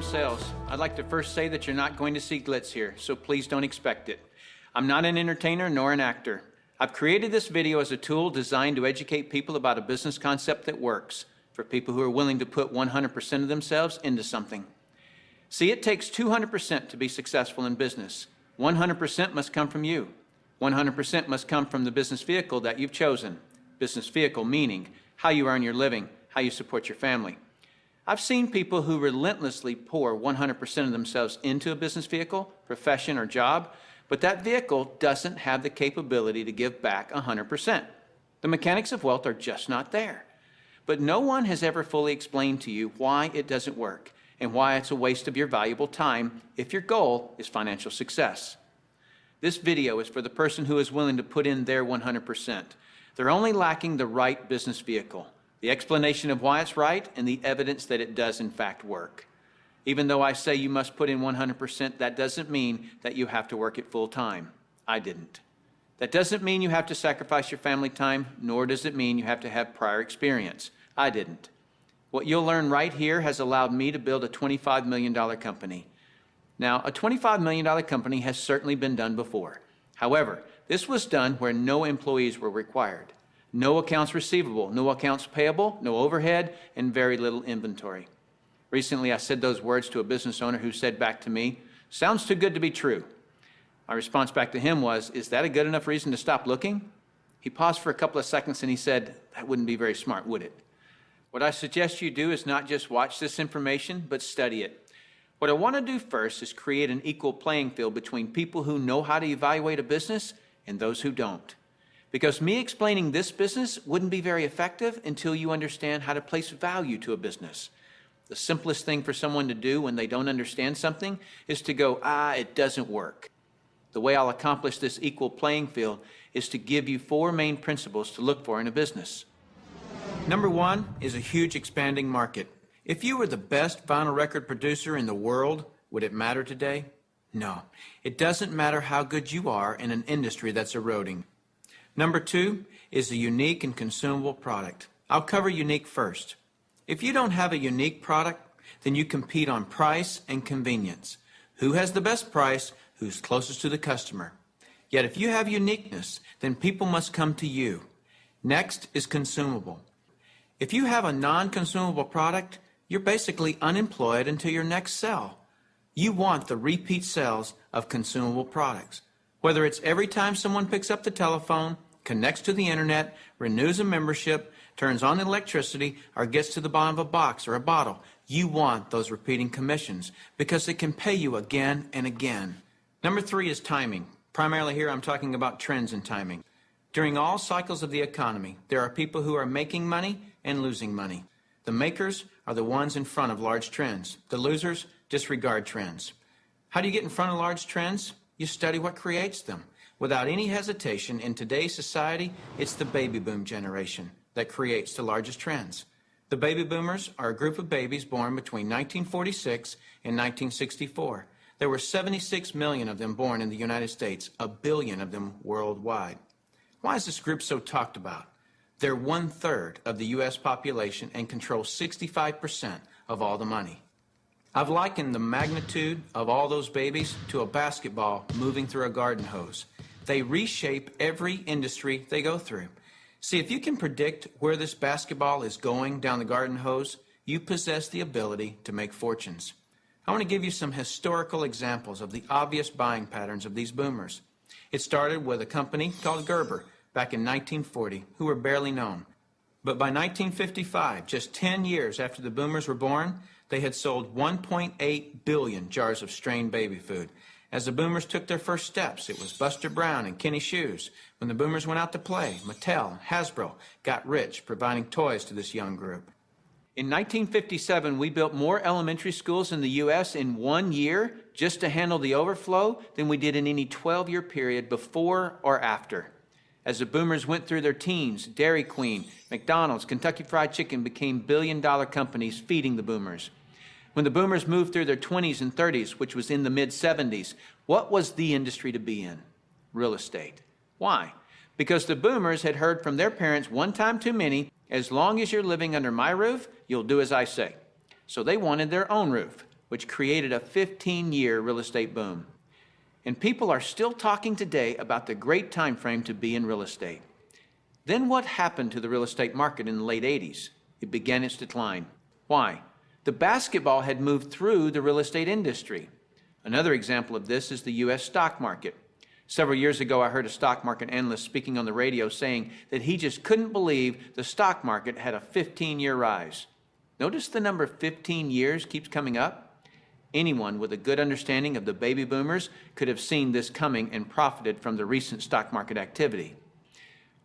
Maximum Sales. I'd like to first say that you're not going to see glitz here, so please don't expect it. I'm not an entertainer nor an actor. I've created this video as a tool designed to educate people about a business concept that works, for people who are willing to put 100% of themselves into something. See, it takes 200% to be successful in business. 100% must come from you. 100% must come from the business vehicle that you've chosen. Business vehicle meaning how you earn your living, how you support your family. I've seen people who relentlessly pour 100% of themselves into a business vehicle, profession, or job, but that vehicle doesn't have the capability to give back 100%. The mechanics of wealth are just not there. But no one has ever fully explained to you why it doesn't work and why it's a waste of your valuable time if your goal is financial success. This video is for the person who is willing to put in their 100%. They're only lacking the right business vehicle, the explanation of why it's right, and the evidence that it does in fact work. Even though I say you must put in 100%, that doesn't mean that you have to work it full time. I didn't. That doesn't mean you have to sacrifice your family time, nor does it mean you have to have prior experience. I didn't. What you'll learn right here has allowed me to build a $25 million company. Now, a $25 million company has certainly been done before. However, this was done where no employees were required. No accounts receivable, no accounts payable, no overhead, and very little inventory. Recently, I said those words to a business owner who said back to me, "Sounds too good to be true." My response back to him was, "Is that a good enough reason to stop looking?" He paused for a couple of seconds and he said, "That wouldn't be very smart, would it?" What I suggest you do is not just watch this information, but study it. What I want to do first is create an equal playing field between people who know how to evaluate a business and those who don't. Because me explaining this business wouldn't be very effective until you understand how to place value to a business. The simplest thing for someone to do when they don't understand something is to go, it doesn't work. The way I'll accomplish this equal playing field is to give you 4 main principles to look for in a business. Number 1 is a huge expanding market. If you were the best vinyl record producer in the world, would it matter today? No. It doesn't matter how good you are in an industry that's eroding. Number 2 is a unique and consumable product. I'll cover unique first. If you don't have a unique product, then you compete on price and convenience. Who has the best price? Who's closest to the customer? Yet if you have uniqueness, then people must come to you. Next is consumable. If you have a non-consumable product, you're basically unemployed until your next sell. You want the repeat sales of consumable products. Whether it's every time someone picks up the telephone, connects to the internet, renews a membership, turns on electricity, or gets to the bottom of a box or a bottle, you want those repeating commissions because it can pay you again and again. Number 3 is timing. Primarily here I'm talking about trends in timing. During all cycles of the economy, there are people who are making money and losing money. The makers are the ones in front of large trends. The losers disregard trends. How do you get in front of large trends? You study what creates them. Without any hesitation, in today's society, it's the baby boom generation that creates the largest trends. The baby boomers are a group of babies born between 1946 and 1964. There were 76 million of them born in the United States, 1 billion of them worldwide. Why is this group so talked about? They're 1/3 of the U.S. population and control 65% of all the money. I've likened the magnitude of all those babies to a basketball moving through a garden hose. They reshape every industry they go through. See, if you can predict where this basketball is going down the garden hose, you possess the ability to make fortunes. I want to give you some historical examples of the obvious buying patterns of these boomers. It started with a company called Gerber back in 1940, who were barely known. But by 1955, just 10 years after the boomers were born, they had sold 1.8 billion jars of strained baby food. As the boomers took their first steps, it was Buster Brown and Kenny Shoes. When the boomers went out to play, Mattel and Hasbro got rich providing toys to this young group. In 1957, we built more elementary schools in the U.S. in 1 year just to handle the overflow than we did in any 12-year period before or after. As the boomers went through their teens, Dairy Queen, McDonald's, Kentucky Fried Chicken became billion-dollar companies feeding the boomers. When the boomers moved through their 20s and 30s, which was in the mid-70s, what was the industry to be in? Real estate. Why? Because the boomers had heard from their parents one time too many, as long as you're living under my roof, you'll do as I say. So they wanted their own roof. which created a 15-year real estate boom. And people are still talking today about the great time frame to be in real estate. Then what happened to the real estate market in the late 80s? It began its decline. Why? The basketball had moved through the real estate industry. Another example of this is the U.S. stock market. Several years ago, I heard a stock market analyst speaking on the radio saying that he just couldn't believe the stock market had a 15-year rise. Notice the number 15 years keeps coming up. Anyone with a good understanding of the baby boomers could have seen this coming and profited from the recent stock market activity.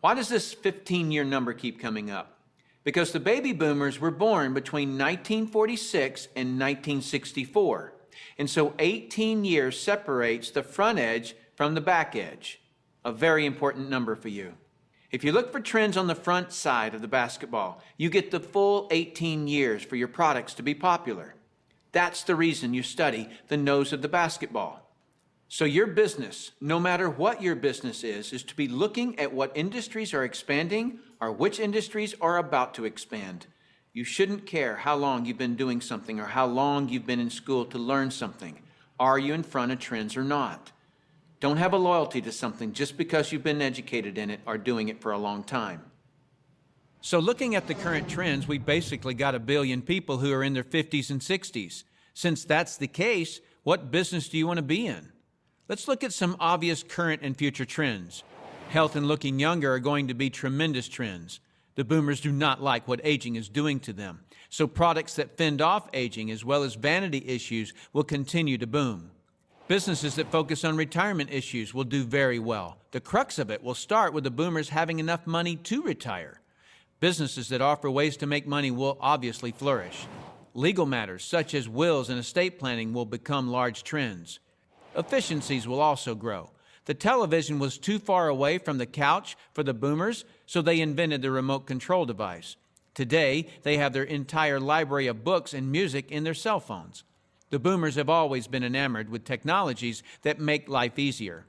Why does this 15-year number keep coming up? Because the baby boomers were born between 1946 and 1964. And so 18 years separates the front edge from the back edge. A very important number for you. If you look for trends on the front side of the basketball, you get the full 18 years for your products to be popular. That's the reason you study the nose of the basketball. So your business, no matter what your business is to be looking at what industries are expanding or which industries are about to expand. You shouldn't care how long you've been doing something or how long you've been in school to learn something. Are you in front of trends or not? Don't have a loyalty to something just because you've been educated in it or doing it for a long time. So looking at the current trends, we basically got 1 billion people who are in their 50s and 60s. Since that's the case, what business do you want to be in? Let's look at some obvious current and future trends. Health and looking younger are going to be tremendous trends. The boomers do not like what aging is doing to them. So products that fend off aging as well as vanity issues will continue to boom. Businesses that focus on retirement issues will do very well. The crux of it will start with the boomers having enough money to retire. Businesses that offer ways to make money will obviously flourish. Legal matters such as wills and estate planning will become large trends. Efficiencies will also grow. The television was too far away from the couch for the boomers, so they invented the remote control device. Today, they have their entire library of books and music in their cell phones. The boomers have always been enamored with technologies that make life easier.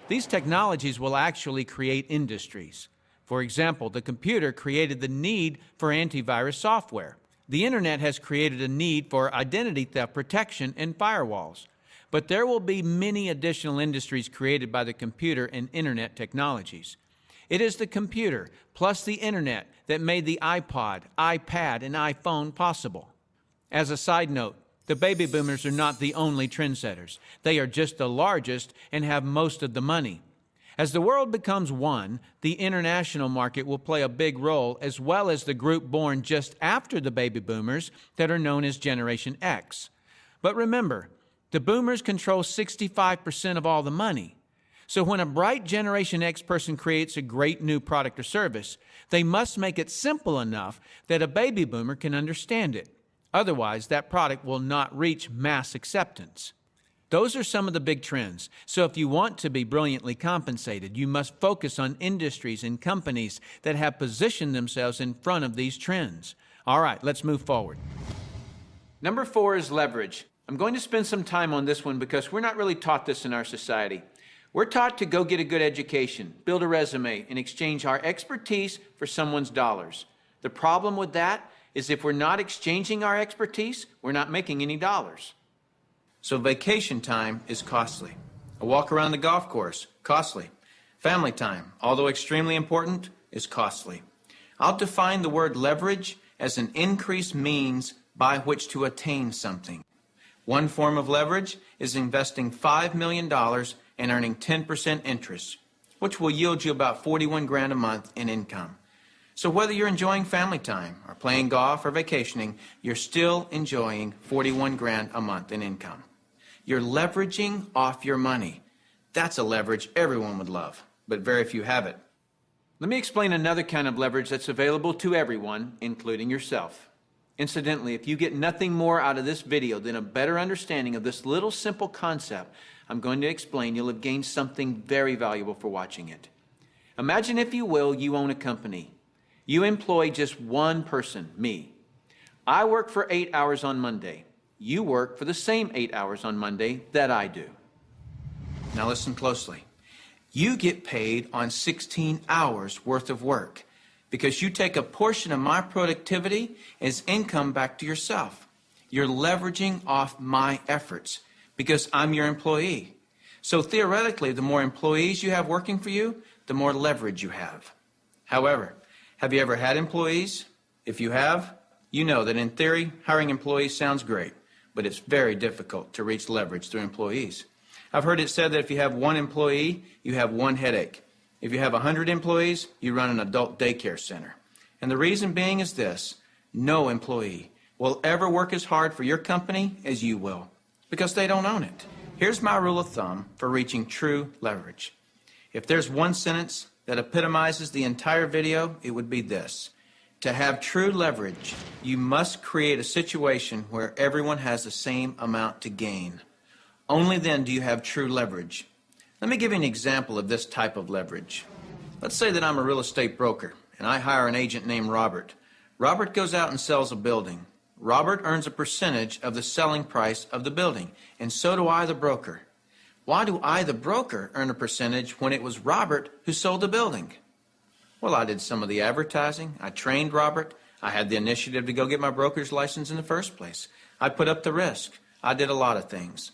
These technologies will actually create industries. For example, the computer created the need for antivirus software. The internet has created a need for identity theft protection and firewalls. But there will be many additional industries created by the computer and internet technologies. It is the computer plus the internet that made the iPod, iPad, and iPhone possible. As a side note, the baby boomers are not the only trendsetters. They are just the largest and have most of the money. As the world becomes one, the international market will play a big role, as well as the group born just after the baby boomers that are known as Generation X. But remember, the boomers control 65% of all the money. So when a bright Generation X person creates a great new product or service, they must make it simple enough that a baby boomer can understand it. Otherwise, that product will not reach mass acceptance. Those are some of the big trends. So if you want to be brilliantly compensated, you must focus on industries and companies that have positioned themselves in front of these trends. All right, let's move forward. Number 4 is leverage. I'm going to spend some time on this one because we're not really taught this in our society. We're taught to go get a good education, build a resume, and exchange our expertise for someone's dollars. The problem with that is if we're not exchanging our expertise, we're not making any dollars. So vacation time is costly. A walk around the golf course, costly. Family time, although extremely important, is costly. I'll define the word leverage as an increased means by which to attain something. One form of leverage is investing $5 million and earning 10% interest, which will yield you about 41 grand a month in income. So whether you're enjoying family time or playing golf or vacationing, you're still enjoying 41 grand a month in income. You're leveraging off your money. That's a leverage everyone would love, but very few have it. Let me explain another kind of leverage that's available to everyone, including yourself. Incidentally, if you get nothing more out of this video than a better understanding of this little simple concept I'm going to explain, you'll have gained something very valuable for watching it. Imagine, if you will, you own a company. You employ just one person, me. I work for 8 hours on Monday. You work for the same 8 hours on Monday that I do. Now listen closely. You get paid on 16 hours worth of work because you take a portion of my productivity as income back to yourself. You're leveraging off my efforts because I'm your employee. So theoretically, the more employees you have working for you, the more leverage you have. However, have you ever had employees? If you have, you know that in theory, hiring employees sounds great, but it's very difficult to reach leverage through employees. I've heard it said that if you have one employee, you have one headache. If you have 100 employees, you run an adult daycare center. And the reason being is this: no employee will ever work as hard for your company as you will, because they don't own it. Here's my rule of thumb for reaching true leverage. If there's one sentence that epitomizes the entire video, it would be this: to have true leverage, you must create a situation where everyone has the same amount to gain. Only then do you have true leverage. Let me give you an example of this type of leverage. Let's say that I'm a real estate broker and I hire an agent named Robert. Robert goes out and sells a building. Robert earns a percentage of the selling price of the building, and so do I, the broker. Why do I, the broker, earn a percentage when it was Robert who sold the building? Well, I did some of the advertising. I trained Robert. I had the initiative to go get my broker's license in the first place. I put up the risk. I did a lot of things.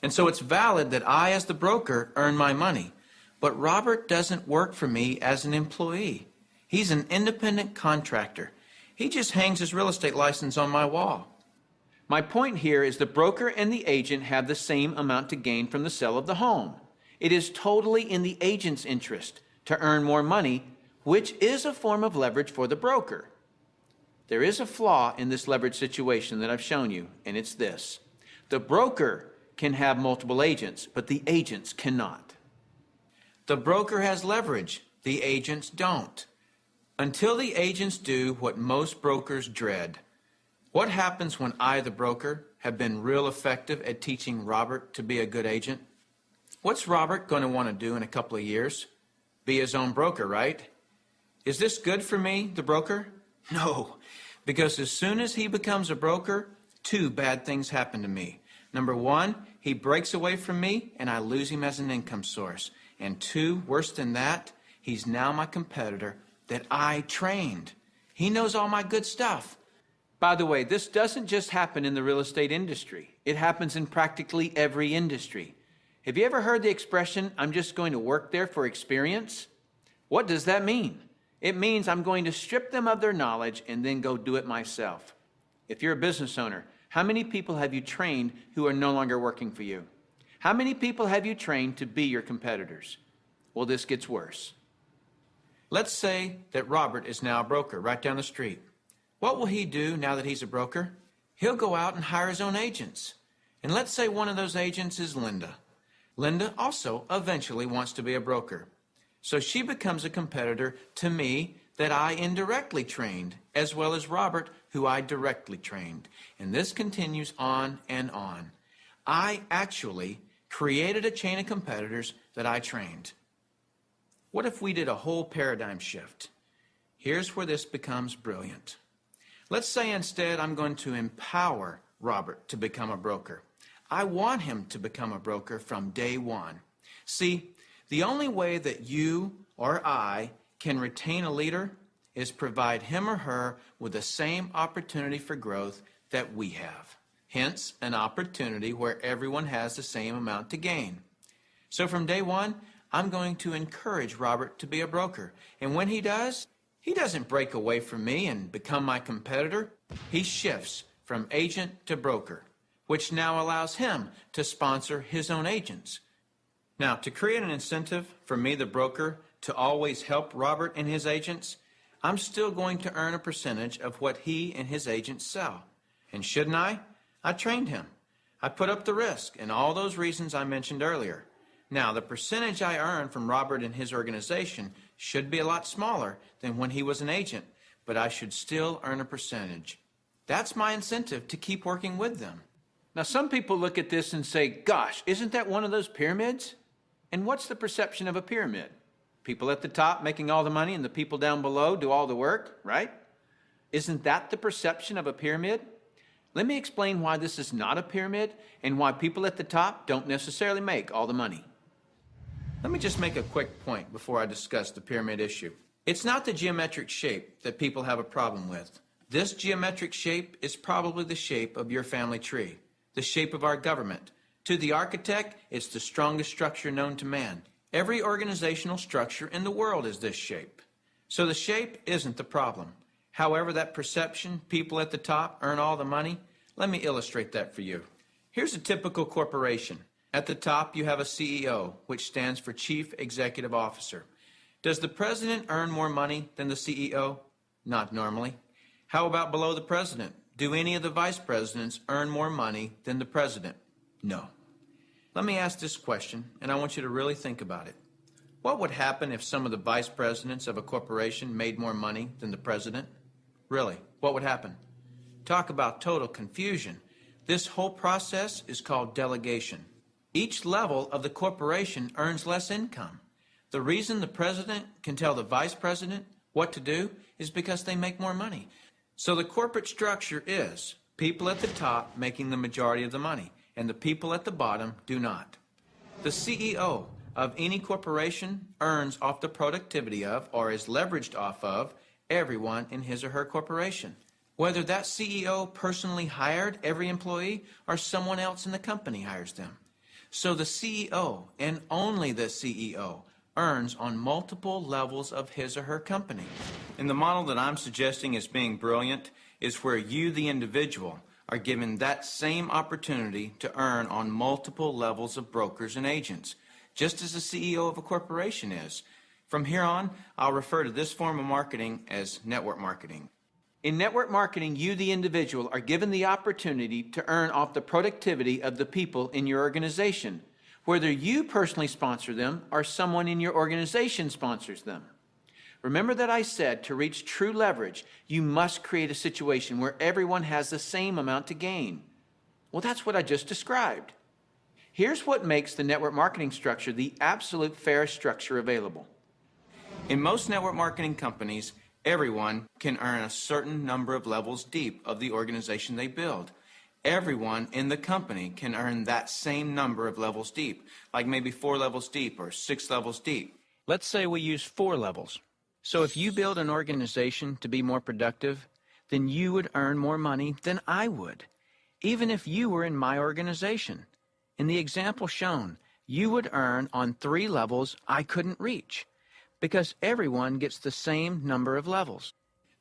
And so it's valid that I, as the broker, earn my money. But Robert doesn't work for me as an employee. He's an independent contractor. He just hangs his real estate license on my wall. My point here is the broker and the agent have the same amount to gain from the sale of the home. It is totally in the agent's interest to earn more money, which is a form of leverage for the broker. There is a flaw in this leverage situation that I've shown you, and it's this: the broker can have multiple agents, but the agents cannot. The broker has leverage, the agents don't. Until the agents do what most brokers dread. What happens when I, the broker, have been real effective at teaching Robert to be a good agent? What's Robert going to want to do in a couple of years? Be his own broker, right? Is this good for me, the broker? No, because as soon as he becomes a broker, two bad things happen to me. Number one, he breaks away from me and I lose him as an income source. And two, worse than that, he's now my competitor that I trained. He knows all my good stuff. By the way, this doesn't just happen in the real estate industry. It happens in practically every industry. Have you ever heard the expression, "I'm just going to work there for experience"? What does that mean? It means I'm going to strip them of their knowledge and then go do it myself. If you're a business owner, how many people have you trained who are no longer working for you? How many people have you trained to be your competitors? Well, this gets worse. Let's say that Robert is now a broker right down the street. What will he do now that he's a broker? He'll go out and hire his own agents. And let's say one of those agents is Linda. Linda also eventually wants to be a broker. So she becomes a competitor to me that I indirectly trained, as well as Robert, who I directly trained. And this continues on and on. I actually created a chain of competitors that I trained. What if we did a whole paradigm shift? Here's where this becomes brilliant. Let's say instead I'm going to empower Robert to become a broker. I want him to become a broker from day one. See, the only way that you or I can retain a leader is provide him or her with the same opportunity for growth that we have. Hence, an opportunity where everyone has the same amount to gain. So from day one, I'm going to encourage Robert to be a broker. And when he does, he doesn't break away from me and become my competitor. He shifts from agent to broker, which now allows him to sponsor his own agents. Now, to create an incentive for me, the broker, to always help Robert and his agents, I'm still going to earn a percentage of what he and his agents sell. And shouldn't I? I trained him. I put up the risk and all those reasons I mentioned earlier. Now, the percentage I earn from Robert and his organization should be a lot smaller than when he was an agent, but I should still earn a percentage. That's my incentive to keep working with them. Now, some people look at this and say, gosh, isn't that one of those pyramids? And what's the perception of a pyramid? People at the top making all the money and the people down below do all the work, right? Isn't that the perception of a pyramid? Let me explain why this is not a pyramid and why people at the top don't necessarily make all the money. Let me just make a quick point before I discuss the pyramid issue. It's not the geometric shape that people have a problem with. This geometric shape is probably the shape of your family tree, the shape of our government. To the architect, it's the strongest structure known to man. Every organizational structure in the world is this shape. So the shape isn't the problem. However, that perception, people at the top earn all the money, let me illustrate that for you. Here's a typical corporation. At the top, you have a CEO, which stands for Chief Executive Officer. Does the president earn more money than the CEO? Not normally. How about below the president? Do any of the vice presidents earn more money than the president? No. Let me ask this question, and I want you to really think about it. What would happen if some of the vice presidents of a corporation made more money than the president? Really, what would happen? Talk about total confusion. This whole process is called delegation. Each level of the corporation earns less income. The reason the president can tell the vice president what to do is because they make more money. So the corporate structure is people at the top making the majority of the money, and the people at the bottom do not. The CEO of any corporation earns off the productivity of, or is leveraged off of, everyone in his or her corporation. Whether that CEO personally hired every employee or someone else in the company hires them. So the CEO, and only the CEO, earns on multiple levels of his or her company. And the model that I'm suggesting as being brilliant is where you, the individual, are given that same opportunity to earn on multiple levels of brokers and agents, just as the CEO of a corporation is. From here on, I'll refer to this form of marketing as network marketing. In network marketing, you, the individual, are given the opportunity to earn off the productivity of the people in your organization, whether you personally sponsor them or someone in your organization sponsors them. Remember that I said to reach true leverage, you must create a situation where everyone has the same amount to gain. Well, that's what I just described. Here's what makes the network marketing structure the absolute fairest structure available. In most network marketing companies, everyone can earn a certain number of levels deep of the organization they build. Everyone in the company can earn that same number of levels deep, like maybe 4 levels deep or 6 levels deep. Let's say we use 4 levels. So if you build an organization to be more productive, then you would earn more money than I would, even if you were in my organization. In the example shown, you would earn on 3 levels I couldn't reach, because everyone gets the same number of levels.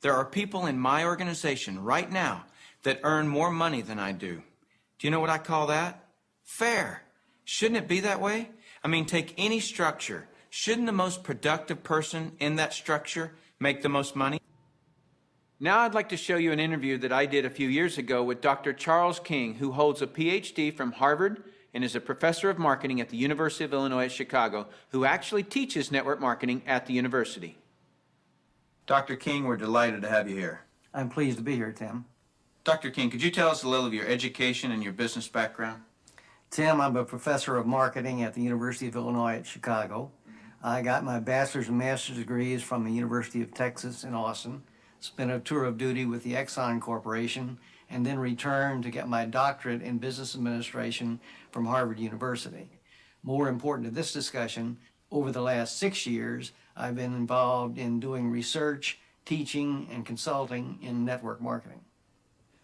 There are people in my organization right now that earn more money than I do. Do you know what I call that? Fair. Shouldn't it be that way? I mean, take any structure. Shouldn't the most productive person in that structure make the most money? Now I'd like to show you an interview that I did a few years ago with Dr. Charles King, who holds a PhD from Harvard and is a professor of marketing at the University of Illinois at Chicago, who actually teaches network marketing at the university. Dr. King, we're delighted to have you here. I'm pleased to be here, Tim. Dr. King, could you tell us a little of your education and your business background? Tim, I'm a professor of marketing at the University of Illinois at Chicago. I got my bachelor's and master's degrees from the University of Texas in Austin, spent a tour of duty with the Exxon Corporation, and then returned to get my doctorate in business administration from Harvard University. More important to this discussion, over the last 6 years, I've been involved in doing research, teaching, and consulting in network marketing.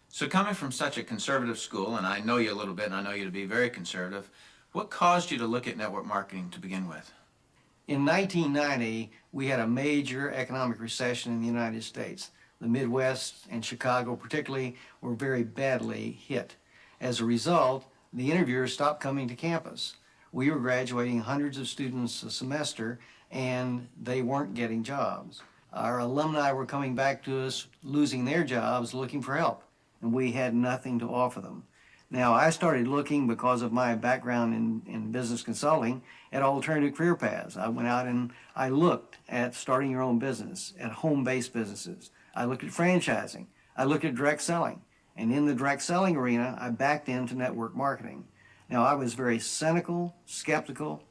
So coming from such a conservative school, and I know you a little bit, and I know you to be very conservative, what caused you to look at network marketing to begin with? In 1990, we had a major economic recession in the United States. The Midwest and Chicago particularly were very badly hit. As a result, the interviewers stopped coming to campus. We were graduating hundreds of students a semester, and they weren't getting jobs. Our alumni were coming back to us, losing their jobs, looking for help, and we had nothing to offer them. Now, I started looking, because of my background in business consulting, at alternative career paths. I went out and I looked at starting your own business, at home-based businesses. I looked at franchising. I looked at direct selling. And in the direct selling arena, I backed into network marketing. Now, I was very cynical, skeptical.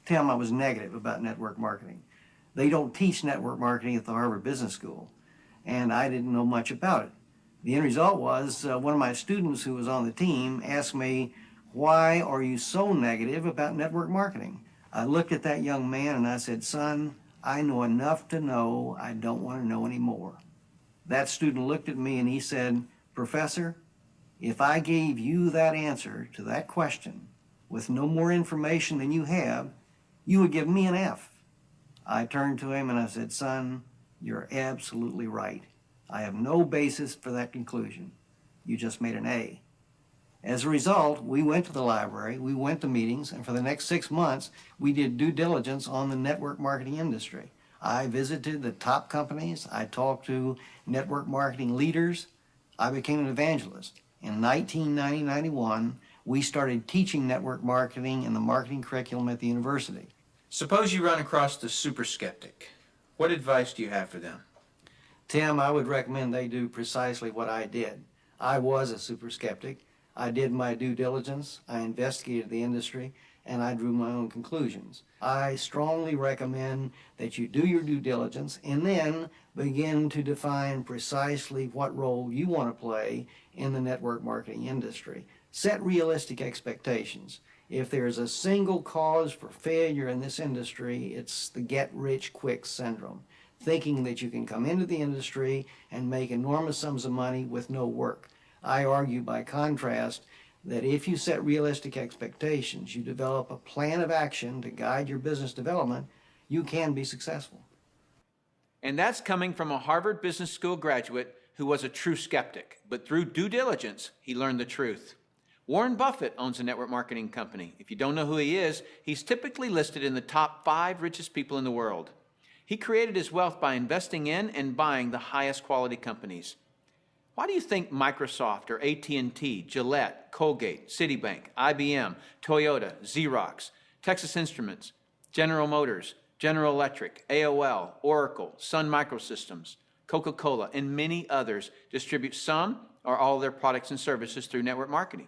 Tim, I was negative about network marketing. They don't teach network marketing at the Harvard Business School, and I didn't know much about it. The end result was one of my students who was on the team asked me, "Why are you so negative about network marketing?" I looked at that young man and I said, "Son, I know enough to know I don't want to know any more." That student looked at me and he said, "Professor, if I gave you that answer to that question with no more information than you have, you would give me an F." I turned to him and I said, "Son, you're absolutely right. I have no basis for that conclusion. You just made an A." As a result, we went to the library, we went to meetings, and for the next 6 months, we did due diligence on the network marketing industry. I visited the top companies, I talked to network marketing leaders, I became an evangelist. In 1990-91, we started teaching network marketing in the marketing curriculum at the university. Suppose you run across the super skeptic. What advice do you have for them? Tim, I would recommend they do precisely what I did. I was a super skeptic. I did my due diligence, I investigated the industry, and I drew my own conclusions. I strongly recommend that you do your due diligence and then begin to define precisely what role you want to play in the network marketing industry. Set realistic expectations. If there's a single cause for failure in this industry, it's the get-rich-quick syndrome, thinking that you can come into the industry and make enormous sums of money with no work. I argue, by contrast, that if you set realistic expectations, you develop a plan of action to guide your business development, you can be successful. And that's coming from a Harvard Business School graduate who was a true skeptic, but through due diligence, he learned the truth. Warren Buffett owns a network marketing company. If you don't know who he is, he's typically listed in the top 5 richest people in the world. He created his wealth by investing in and buying the highest quality companies. Why do you think Microsoft or AT&T, Gillette, Colgate, Citibank, IBM, Toyota, Xerox, Texas Instruments, General Motors, General Electric, AOL, Oracle, Sun Microsystems, Coca-Cola, and many others distribute some or all of their products and services through network marketing?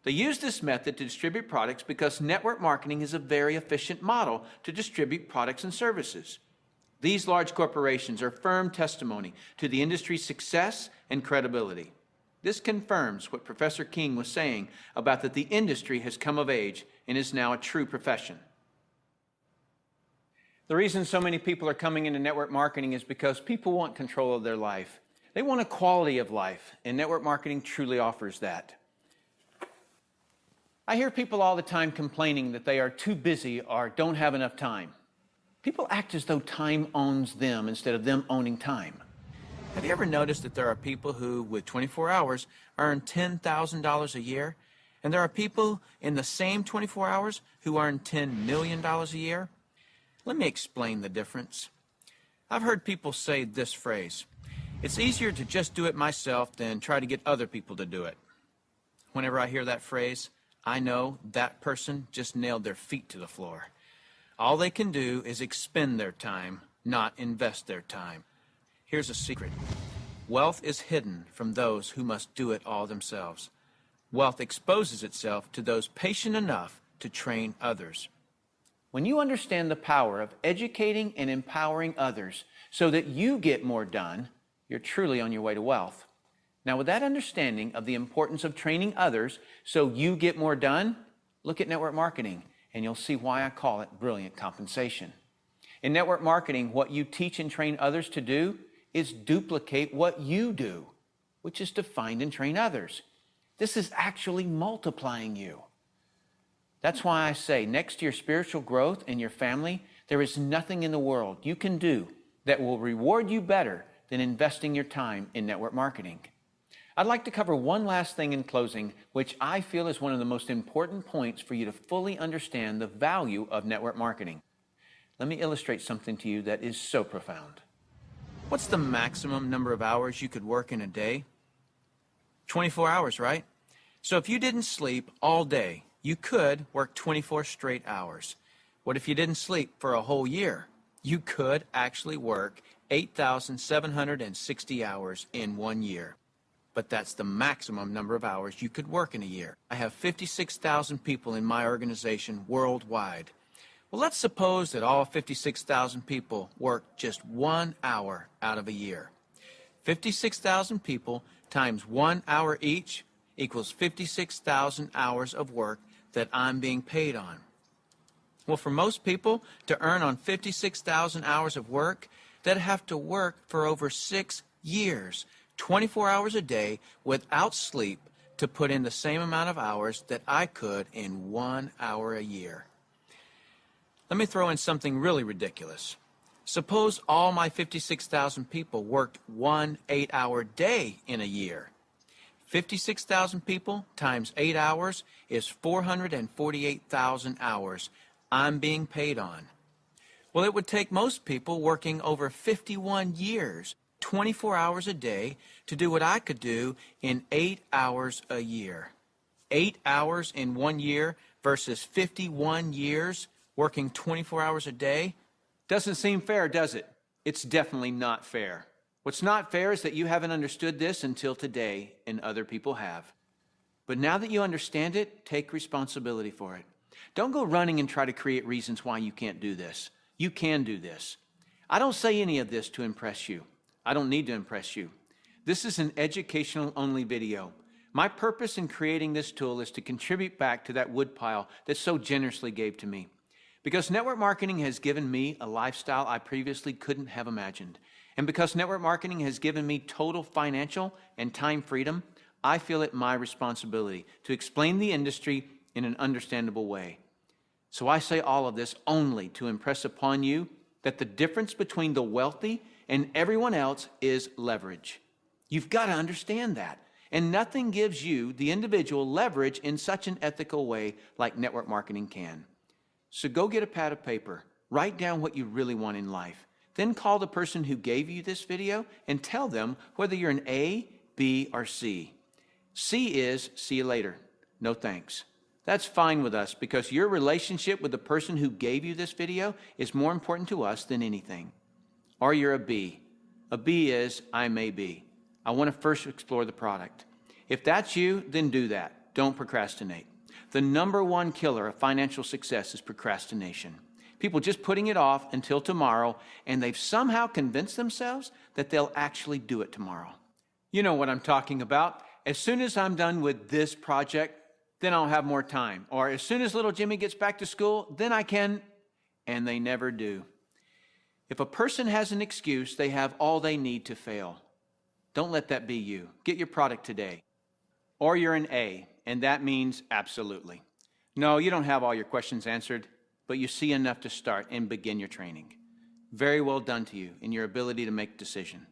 They use this method to distribute products because network marketing is a very efficient model to distribute products and services. These large corporations are firm testimony to the industry's success and credibility. This confirms what Professor King was saying about that the industry has come of age and is now a true profession. The reason so many people are coming into network marketing is because people want control of their life. They want a quality of life, and network marketing truly offers that. I hear people all the time complaining that they are too busy or don't have enough time. People act as though time owns them instead of them owning time. Have you ever noticed that there are people who, with 24 hours, earn $10,000 a year? And there are people in the same 24 hours who earn $10 million a year? Let me explain the difference. I've heard people say this phrase: "It's easier to just do it myself than try to get other people to do it." Whenever I hear that phrase, I know that person just nailed their feet to the floor. All they can do is expend their time, not invest their time. Here's a secret. Wealth is hidden from those who must do it all themselves. Wealth exposes itself to those patient enough to train others. When you understand the power of educating and empowering others so that you get more done, you're truly on your way to wealth. Now, with that understanding of the importance of training others so you get more done, look at network marketing, and you'll see why I call it brilliant compensation. In network marketing, what you teach and train others to do is duplicate what you do, which is to find and train others. This is actually multiplying you. That's why I say, next to your spiritual growth and your family, there is nothing in the world you can do that will reward you better than investing your time in network marketing. I'd like to cover one last thing in closing, which I feel is one of the most important points for you to fully understand the value of network marketing. Let me illustrate something to you that is so profound. What's the maximum number of hours you could work in a day? 24 hours, right? So if you didn't sleep all day, you could work 24 straight hours. What if you didn't sleep for a whole year? You could actually work 8,760 hours in 1 year. But that's the maximum number of hours you could work in a year. I have 56,000 people in my organization worldwide. Well, let's suppose that all 56,000 people work just 1 hour out of a year. 56,000 people times 1 hour each equals 56,000 hours of work that I'm being paid on. Well, for most people to earn on 56,000 hours of work, they'd have to work for over 6 years, 24 hours a day without sleep to put in the same amount of hours that I could in 1 hour a year. Let me throw in something really ridiculous. Suppose all my 56,000 people worked 1 8-hour day in a year. 56,000 people times 8 hours is 448,000 hours I'm being paid on. Well, it would take most people working over 51 years, 24 hours a day, to do what I could do in 8 hours a year. 8 hours in 1 year versus 51 years working 24 hours a day? Doesn't seem fair, does it? It's definitely not fair. What's not fair is that you haven't understood this until today, and other people have. But now that you understand it, take responsibility for it. Don't go running and try to create reasons why you can't do this. You can do this. I don't say any of this to impress you. I don't need to impress you. This is an educational-only video. My purpose in creating this tool is to contribute back to that woodpile that so generously gave to me. Because network marketing has given me a lifestyle I previously couldn't have imagined. And because network marketing has given me total financial and time freedom, I feel it my responsibility to explain the industry in an understandable way. So I say all of this only to impress upon you that the difference between the wealthy and everyone else is leverage. You've got to understand that. And nothing gives you, the individual, leverage in such an ethical way like network marketing can. So go get a pad of paper, write down what you really want in life. Then call the person who gave you this video and tell them whether you're an A, B, or C. C is see you later. No thanks. That's fine with us because your relationship with the person who gave you this video is more important to us than anything. Or you're a B. A B is I may be. I want to first explore the product. If that's you, then do that. Don't procrastinate. The #1 killer of financial success is procrastination. People just putting it off until tomorrow, and they've somehow convinced themselves that they'll actually do it tomorrow. You know what I'm talking about. As soon as I'm done with this project, then I'll have more time. Or as soon as little Jimmy gets back to school, then I can, and they never do. If a person has an excuse, they have all they need to fail. Don't let that be you. Get your product today. Or you're an A, and that means absolutely. No, you don't have all your questions answered, but you see enough to start and begin your training. Very well done to you in your ability to make a decision.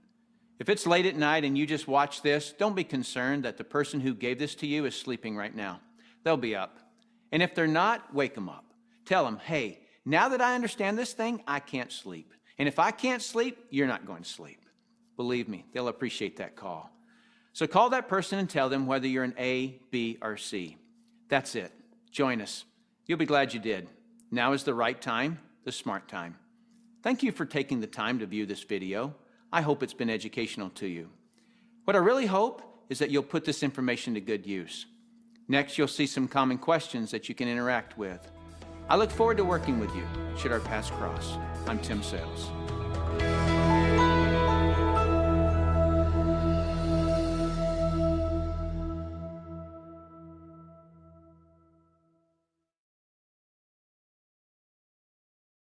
If it's late at night and you just watch this, don't be concerned that the person who gave this to you is sleeping right now. They'll be up. And if they're not, wake them up. Tell them, hey, now that I understand this thing, I can't sleep. And if I can't sleep, you're not going to sleep. Believe me, they'll appreciate that call. So call that person and tell them whether you're an A, B, or C. That's it. Join us. You'll be glad you did. Now is the right time, the smart time. Thank you for taking the time to view this video. I hope it's been educational to you. What I really hope is that you'll put this information to good use. Next, you'll see some common questions that you can interact with. I look forward to working with you, should our paths cross. I'm Tim Sales.